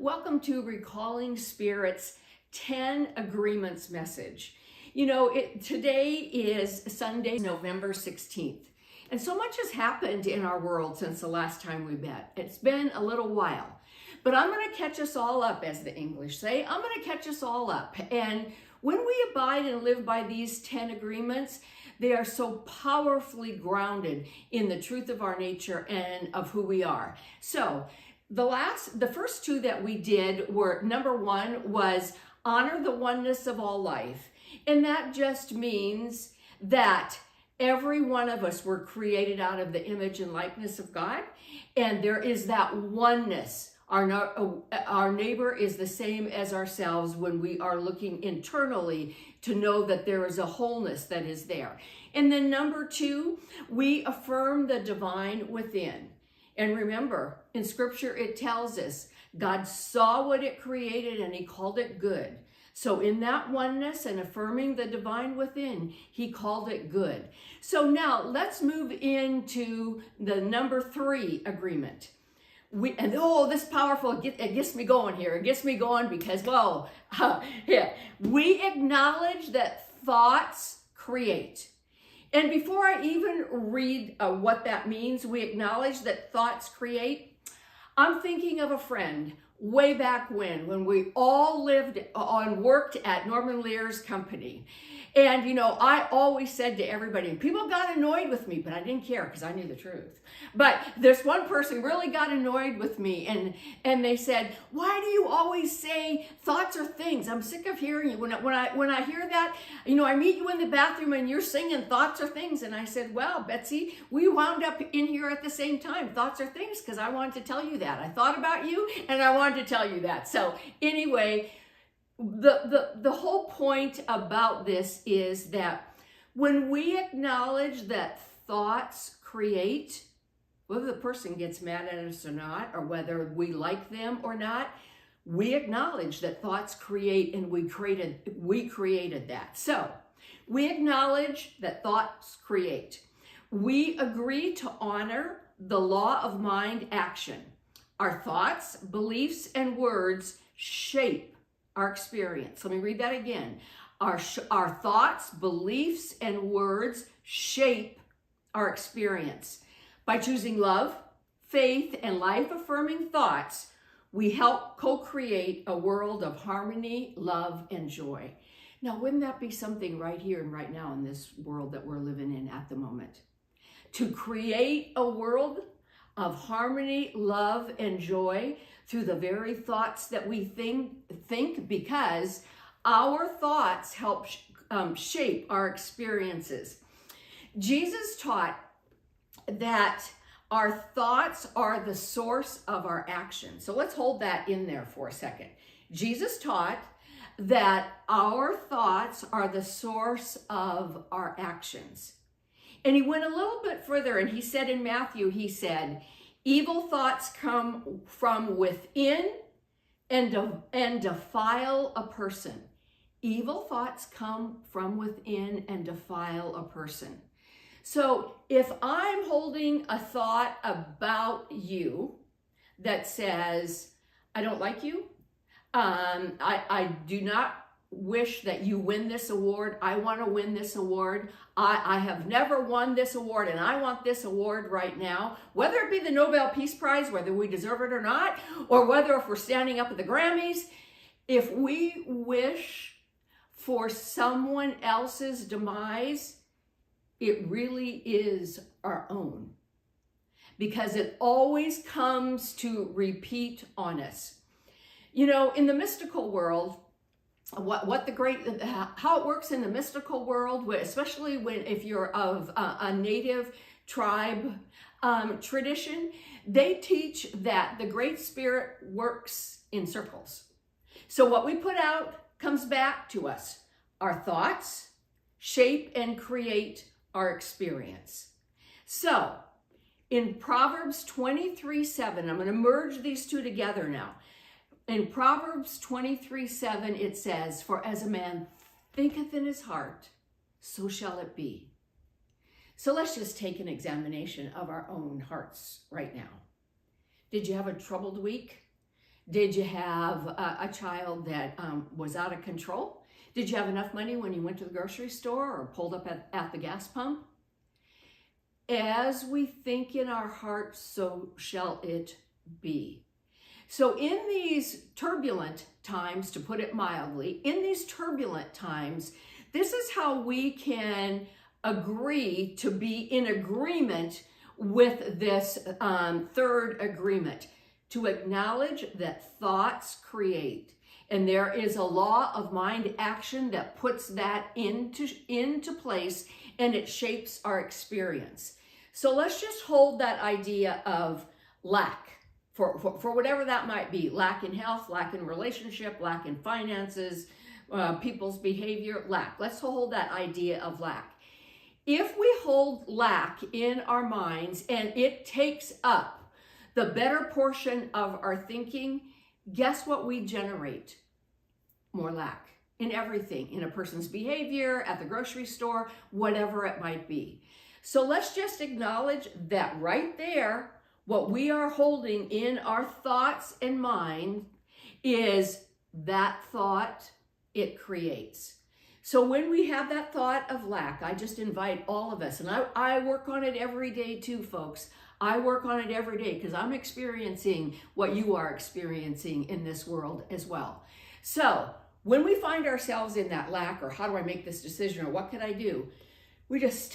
Welcome to Recalling Spirit's 10 Agreements message. Today is Sunday, November 16th. And so much has happened in our world since the last time we met. It's been a little while. But I'm going to catch us all up, as the English say. I'm going to catch us all up. And when we abide and live by these 10 agreements, they are so powerfully grounded in the truth of our nature and of who we are. So the first two that we did were, number one was honor the oneness of all life. And that just means that every one of us were created out of the image and likeness of God. And there is that oneness. Our neighbor is the same as ourselves when we are looking internally to know that there is a wholeness that is there. And then number two, we affirm the divine within. And remember, in scripture, it tells us God saw what it created and he called it good. So in that oneness and affirming the divine within, he called it good. So now let's move into the number three agreement. This powerful, it gets me going here. It gets me going because, we acknowledge that thoughts create. And before I even read what that means, we acknowledge that thoughts create. I'm thinking of a friend way back when we all lived and worked at Norman Lear's company. And, I always said to everybody, and people got annoyed with me, but I didn't care because I knew the truth. But this one person really got annoyed with me and they said, why do you always say thoughts are things? I'm sick of hearing you. When I hear that, I meet you in the bathroom and you're singing thoughts are things. And I said, well, Betsy, we wound up in here at the same time. Thoughts are things because I wanted to tell you that. I thought about you and I wanted to tell you that. So anyway, the whole point about this is that when we acknowledge that thoughts create, whether the person gets mad at us or not, or whether we like them or not, we acknowledge that thoughts create and we created that. So we acknowledge that thoughts create. We agree to honor the law of mind action. Our thoughts, beliefs, and words shape our experience. Let me read that again. Our thoughts, beliefs, and words shape our experience. By choosing love, faith, and life-affirming thoughts, we help co-create a world of harmony, love, and joy. Now, wouldn't that be something right here and right now in this world that we're living in at the moment? To create a world of harmony, love, and joy through the very thoughts that we think, because our thoughts help shape our experiences. Jesus taught that our thoughts are the source of our action. So let's hold that in there for a second. Jesus taught that our thoughts are the source of our actions. And he went a little bit further and he said in Matthew, he said, evil thoughts come from within and defile a person. Evil thoughts come from within and defile a person. So if I'm holding a thought about you that says, I don't like you, I do not wish that you win this award. I want to win this award. I have never won this award and I want this award right now, whether it be the Nobel Peace Prize, whether we deserve it or not, or whether if we're standing up at the Grammys. If we wish for someone else's demise, it really is our own, because it always comes to repeat on us. In the mystical world, how it works in the mystical world, especially if you're of a native tribe tradition, they teach that the Great Spirit works in circles. So what we put out comes back to us. Our thoughts shape and create our experience. So in Proverbs 23:7, I'm going to merge these two together now. In Proverbs 23:7, it says, for as a man thinketh in his heart, so shall it be. So let's just take an examination of our own hearts right now. Did you have a troubled week? Did you have a child that was out of control? Did you have enough money when you went to the grocery store or pulled up at the gas pump? As we think in our heart, so shall it be. So in these turbulent times, to put it mildly, in these turbulent times, this is how we can agree to be in agreement with this third agreement, to acknowledge that thoughts create. And there is a law of mind action that puts that into place, and it shapes our experience. So let's just hold that idea of lack for whatever that might be. Lack in health, lack in relationship, lack in finances, people's behavior, lack. Let's hold that idea of lack. If we hold lack in our minds and it takes up the better portion of our thinking, guess what we generate? More lack in everything, in a person's behavior, at the grocery store, whatever it might be. So let's just acknowledge that right there, what we are holding in our thoughts and mind is that thought it creates. So when we have that thought of lack, I just invite all of us, and I work on it every day too, folks. I work on it every day because I'm experiencing what you are experiencing in this world as well. So when we find ourselves in that lack, or how do I make this decision, or what can I do? Let's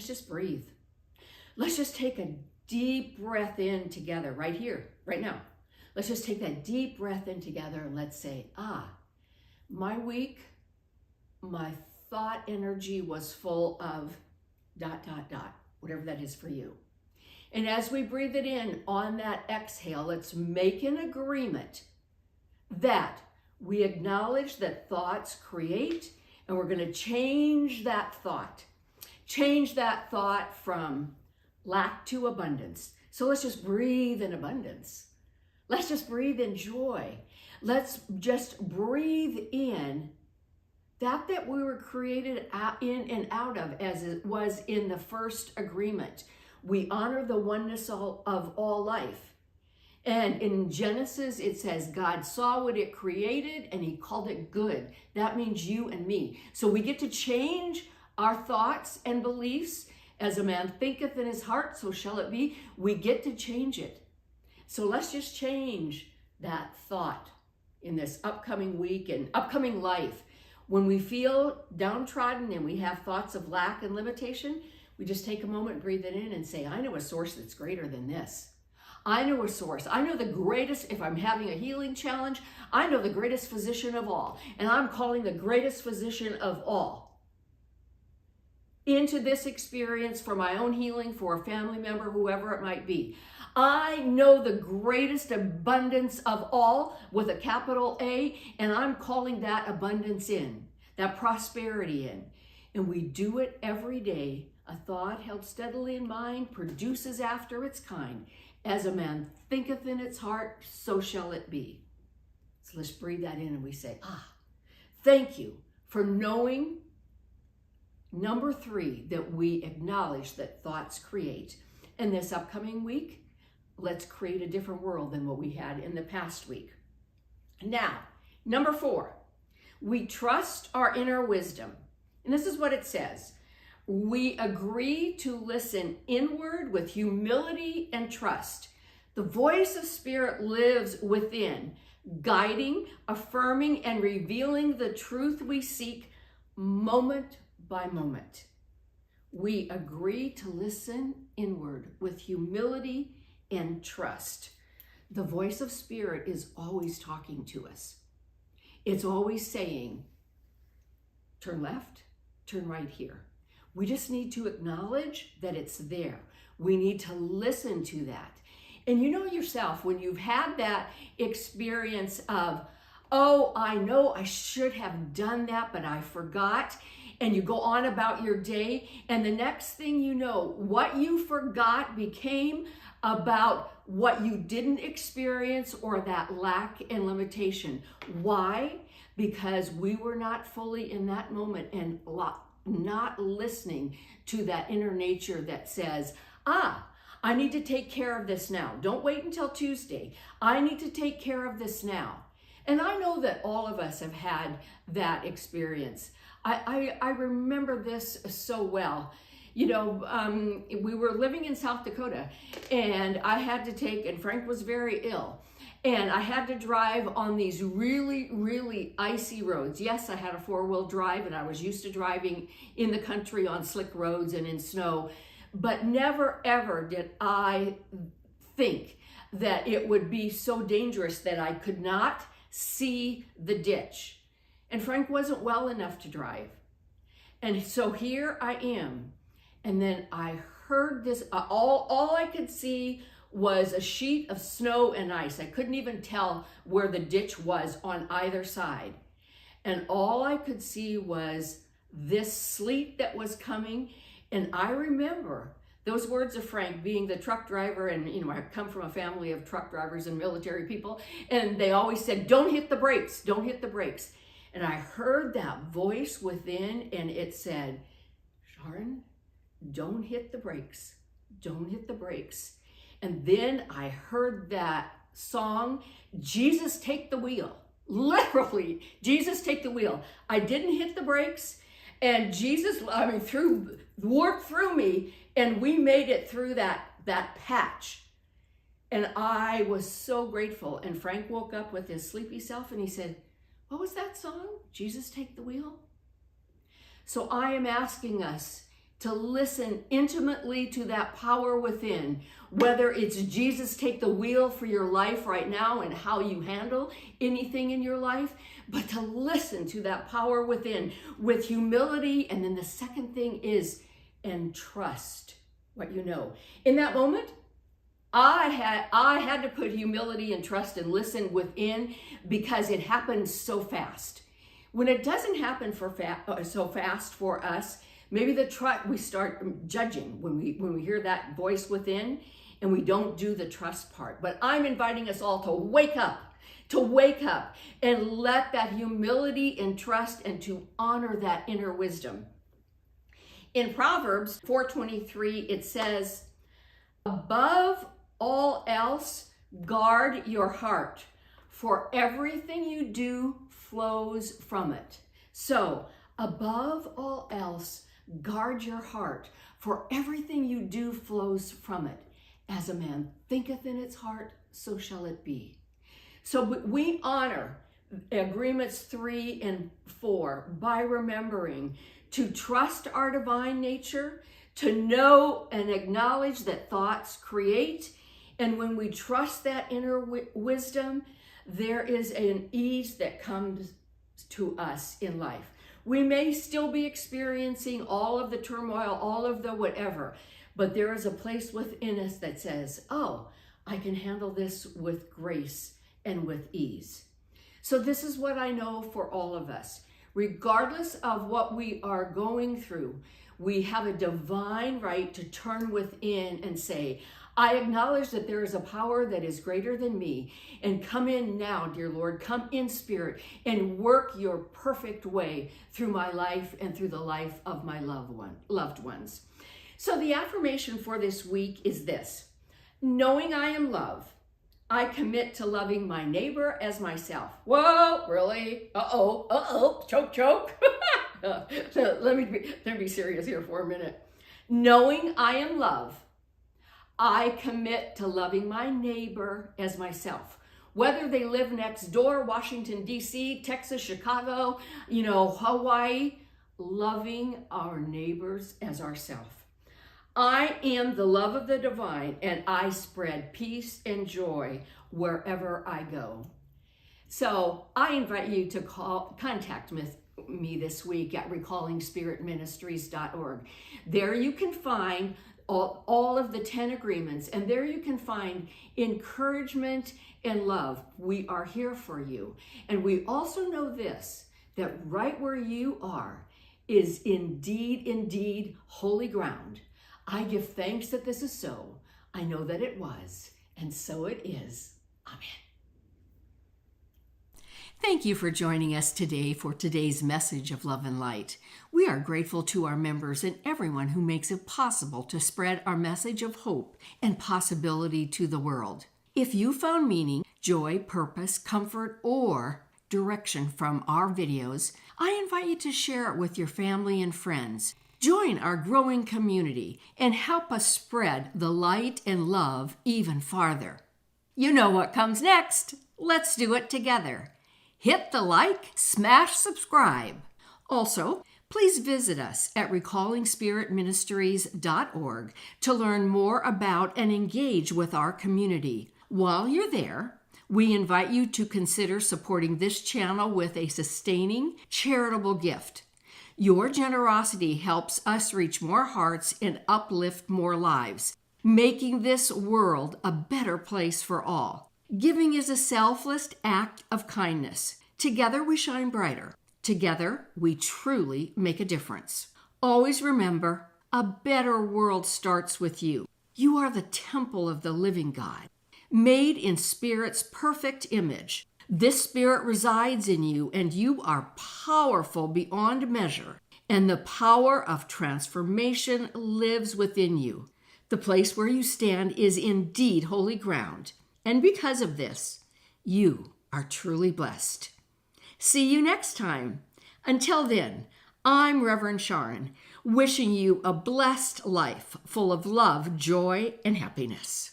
just breathe. Let's just take a deep breath in together right here, right now. Let's just take that deep breath in together and let's say, my week, my thought energy was full of ... whatever that is for you. And as we breathe it in on that exhale, let's make an agreement that we acknowledge that thoughts create, and we're going to change that thought. Change that thought from lack to abundance. So let's just breathe in abundance. Let's just breathe in joy. Let's just breathe in that we were created in and out of, as it was in the first agreement. We honor the oneness of all life. And in Genesis, it says, God saw what it created and he called it good. That means you and me. So we get to change our thoughts and beliefs. As a man thinketh in his heart, so shall it be. We get to change it. So let's just change that thought in this upcoming week and upcoming life. When we feel downtrodden and we have thoughts of lack and limitation, we just take a moment, breathe it in and say, I know a source that's greater than this. I know a source. I know the greatest, if I'm having a healing challenge, I know the greatest physician of all. And I'm calling the greatest physician of all into this experience for my own healing, for a family member, whoever it might be. I know the greatest abundance of all with a capital A, and I'm calling that abundance in, that prosperity in. And we do it every day. A thought held steadily in mind produces after its kind. As a man thinketh in its heart, so shall it be. So let's breathe that in and we say, thank you for knowing, number 3, that we acknowledge that thoughts create. And this upcoming week, let's create a different world than what we had in the past week. Now, number 4, we trust our inner wisdom. And this is what it says. We agree to listen inward with humility and trust. The voice of Spirit lives within, guiding, affirming, and revealing the truth we seek moment by moment. We agree to listen inward with humility and trust. The voice of Spirit is always talking to us. It's always saying, turn left, turn right here. We just need to acknowledge that it's there. We need to listen to that. And you know yourself, when you've had that experience of, oh, I know I should have done that, but I forgot. And you go on about your day, and the next thing you know, what you forgot became about what you didn't experience, or that lack and limitation. Why? Because we were not fully in that moment and not listening to that inner nature that says, I need to take care of this now. Don't wait until Tuesday. I need to take care of this now. And I know that all of us have had that experience. I remember this so well. You know, we were living in South Dakota, and I had to take, and Frank was very ill, and I had to drive on these really, really icy roads. Yes, I had a four-wheel drive, and I was used to driving in the country on slick roads and in snow, but never, ever did I think that it would be so dangerous that I could not see the ditch. And Frank wasn't well enough to drive. And so here I am. And then I heard this, all I could see was a sheet of snow and ice. I couldn't even tell where the ditch was on either side. And all I could see was this sleet that was coming. And I remember those words of Frank, being the truck driver, and you know, I come from a family of truck drivers and military people, and they always said, don't hit the brakes, don't hit the brakes. And I heard that voice within, and it said, Sharon, don't hit the brakes, don't hit the brakes. And then I heard that song, Jesus Take the Wheel. Literally, Jesus Take the Wheel. I didn't hit the brakes, and Jesus, worked through me, and we made it through that patch. And I was so grateful. And Frank woke up with his sleepy self, and he said, what was that song? Jesus Take the Wheel? So I am asking us to listen intimately to that power within, whether it's Jesus take the wheel for your life right now and how you handle anything in your life, but to listen to that power within with humility. And then the second thing is, and trust what you know. In that moment, I had to put humility and trust and listen within, because it happened so fast. When it doesn't happen so fast for us, maybe we start judging when we hear that voice within, and we don't do the trust part. But I'm inviting us all to wake up and let that humility and trust, and to honor that inner wisdom. In Proverbs 4:23, it says, above all else, guard your heart, for everything you do flows from it. So, above all else, guard your heart, for everything you do flows from it. As a man thinketh in his heart, so shall it be. So we honor agreements 3 and 4 by remembering to trust our divine nature, to know and acknowledge that thoughts create. And when we trust that inner wisdom, there is an ease that comes to us in life. We may still be experiencing all of the turmoil, all of the whatever, but there is a place within us that says, oh, I can handle this with grace and with ease. So this is what I know for all of us. Regardless of what we are going through, we have a divine right to turn within and say, I acknowledge that there is a power that is greater than me, and come in now, dear Lord, come in spirit and work your perfect way through my life and through the life of my loved ones. So the affirmation for this week is this: knowing I am loved, I commit to loving my neighbor as myself. Whoa, really? Choke. So let me be serious here for a minute. Knowing I am loved, I commit to loving my neighbor as myself. Whether they live next door, Washington, D.C., Texas, Chicago, Hawaii, loving our neighbors as ourselves. I am the love of the divine, and I spread peace and joy wherever I go. So I invite you to contact me this week at recallingspiritministries.org. There you can find all of the 10 agreements, and there you can find encouragement and love. We are here for you. And we also know this, that right where you are is indeed holy ground. I give thanks that this is so. I know that it was, and so it is. Amen. Thank you for joining us today for today's message of love and light. We are grateful to our members and everyone who makes it possible to spread our message of hope and possibility to the world. If you found meaning, joy, purpose, comfort, or direction from our videos, I invite you to share it with your family and friends. Join our growing community and help us spread the light and love even farther. You know what comes next. Let's do it together. Hit the like, smash subscribe. Also, please visit us at recallingspiritministries.org to learn more about and engage with our community. While you're there, we invite you to consider supporting this channel with a sustaining, charitable gift. Your generosity helps us reach more hearts and uplift more lives, making this world a better place for all. Giving is a selfless act of kindness. Together we shine brighter. Together we truly make a difference. Always remember, a better world starts with you. You are the temple of the living God, made in Spirit's perfect image. This Spirit resides in you, and you are powerful beyond measure, and the power of transformation lives within you. The place where you stand is indeed holy ground. And because of this, you are truly blessed. See you next time. Until then, I'm Reverend Sharon, wishing you a blessed life full of love, joy, and happiness.